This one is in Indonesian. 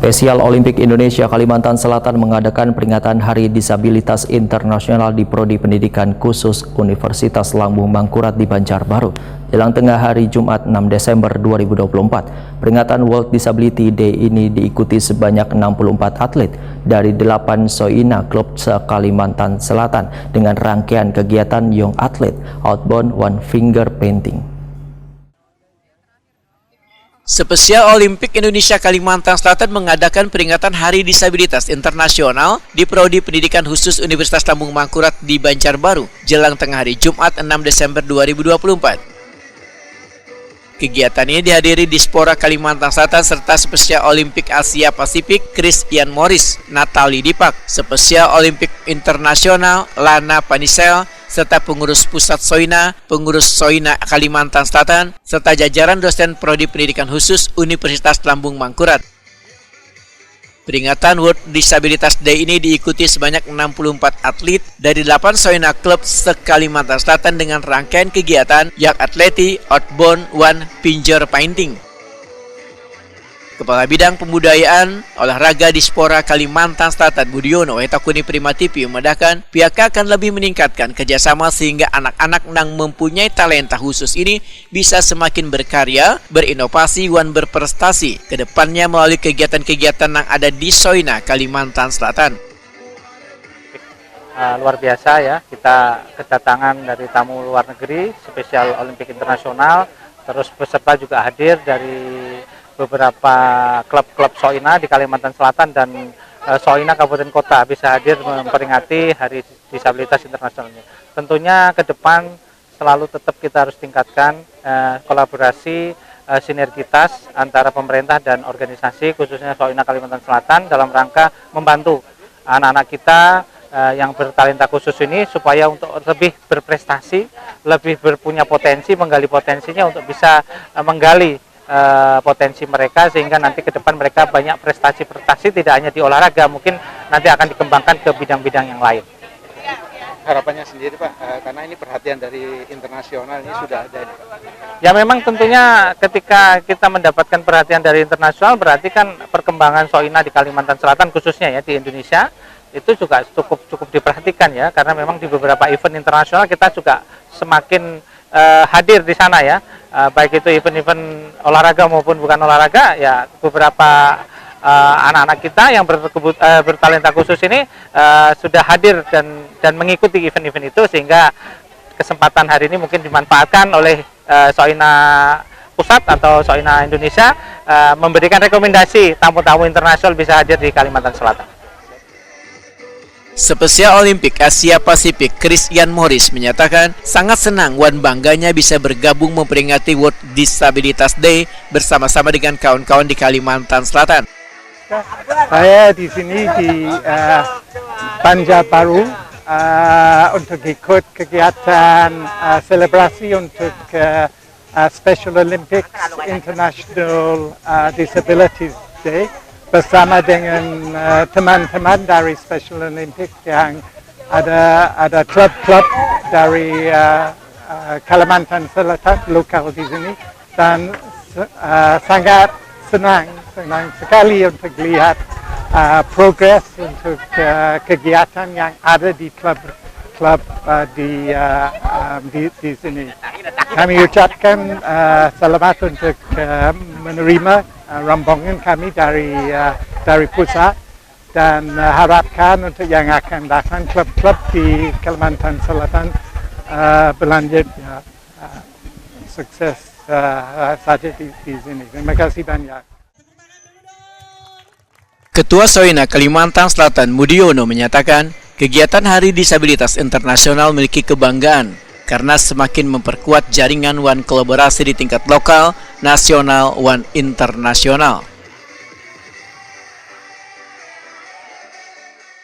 Spesial Olimpik Indonesia Kalimantan Selatan mengadakan peringatan Hari Disabilitas Internasional di Prodi Pendidikan Khusus Universitas Lambung Mangkurat di Banjarbaru. Jelang tengah hari Jumat 6 Desember 2024, peringatan World Disability Day ini diikuti sebanyak 64 atlet dari 8 Soina klub se-Kalimantan Selatan dengan rangkaian kegiatan Young Athlete Outbound One Finger Painting. Spesial Olimpik Indonesia Kalimantan Selatan mengadakan peringatan Hari Disabilitas Internasional di Prodi Pendidikan Khusus Universitas Lambung Mangkurat di Banjarbaru, jelang tengah hari Jumat 6 Desember 2024. Kegiatan ini dihadiri Dispora Kalimantan Selatan serta Spesial Olimpik Asia Pasifik Chris Ian Morris, Natali Dipak, Spesial Olimpik Internasional Lana Panisel, serta pengurus pusat Soina, pengurus Soina Kalimantan Selatan, serta jajaran dosen Prodi Pendidikan Khusus Universitas Lambung Mangkurat. Peringatan World Disabilitas Day ini diikuti sebanyak 64 atlet dari 8 Soina klub se-Kalimantan Selatan dengan rangkaian kegiatan Young Athlete Outbound One Finger Painting. Kepala Bidang Pembudayaan Olahraga Dispora Kalimantan Selatan Budiono Wetakuni Primativi memandangkan pihaknya akan lebih meningkatkan kerjasama sehingga anak-anak yang mempunyai talenta khusus ini bisa semakin berkarya, berinovasi, dan berprestasi ke depannya melalui kegiatan-kegiatan yang ada di Soina Kalimantan Selatan. Luar biasa ya, kita kedatangan dari tamu luar negeri, Spesial Olimpik Internasional, terus peserta juga hadir dari beberapa klub-klub Soina di Kalimantan Selatan dan Soina Kabupaten Kota bisa hadir memperingati Hari Disabilitas Internasional. Tentunya ke depan selalu tetap kita harus tingkatkan kolaborasi, sinergitas antara pemerintah dan organisasi khususnya Soina Kalimantan Selatan dalam rangka membantu anak-anak kita yang bertalenta khusus ini supaya untuk lebih berprestasi, lebih berpunya potensi, menggali potensinya untuk bisa menggali potensi mereka sehingga nanti ke depan mereka banyak prestasi-prestasi tidak hanya di olahraga, mungkin nanti akan dikembangkan ke bidang-bidang yang lain. Harapannya sendiri Pak, karena ini perhatian dari internasional ini sudah ada ini, Pak. Ya memang tentunya ketika kita mendapatkan perhatian dari internasional berarti kan perkembangan Soina di Kalimantan Selatan khususnya ya di Indonesia itu juga cukup diperhatikan ya, karena memang di beberapa event internasional kita juga semakin hadir di sana ya, baik itu event-event olahraga maupun bukan olahraga ya, beberapa anak-anak kita yang bertalenta khusus ini sudah hadir dan mengikuti event-event itu sehingga kesempatan hari ini mungkin dimanfaatkan oleh Soina Pusat atau Soina Indonesia memberikan rekomendasi tamu-tamu internasional bisa hadir di Kalimantan Selatan. Spesial Olimpik Asia Pasifik Chris Ian Morris menyatakan sangat senang dan bangganya bisa bergabung memperingati World Disabilitas Day bersama-sama dengan kawan-kawan di Kalimantan Selatan. Saya di sini di Banjarbaru untuk ikut kegiatan selebrasi untuk Special Olympics International Disabilities Day bersama dengan teman-teman dari Special Olympics yang ada klub-klub dari Kalimantan Selatan lokal di sini dan sangat senang sekali untuk lihat progres untuk kegiatan yang ada di klub di sini. Kami ucapkan selamat untuk menerima rombongan kami dari pusat dan harapkan untuk yang akan datang klub-klub di Kalimantan Selatan berlanjut sukses saja di sini. Terima kasih banyak. Ketua Soina Kalimantan Selatan Budiono menyatakan kegiatan Hari Disabilitas Internasional memiliki kebanggaan karena semakin memperkuat jaringan kolaborasi di tingkat lokal, nasional, dan internasional.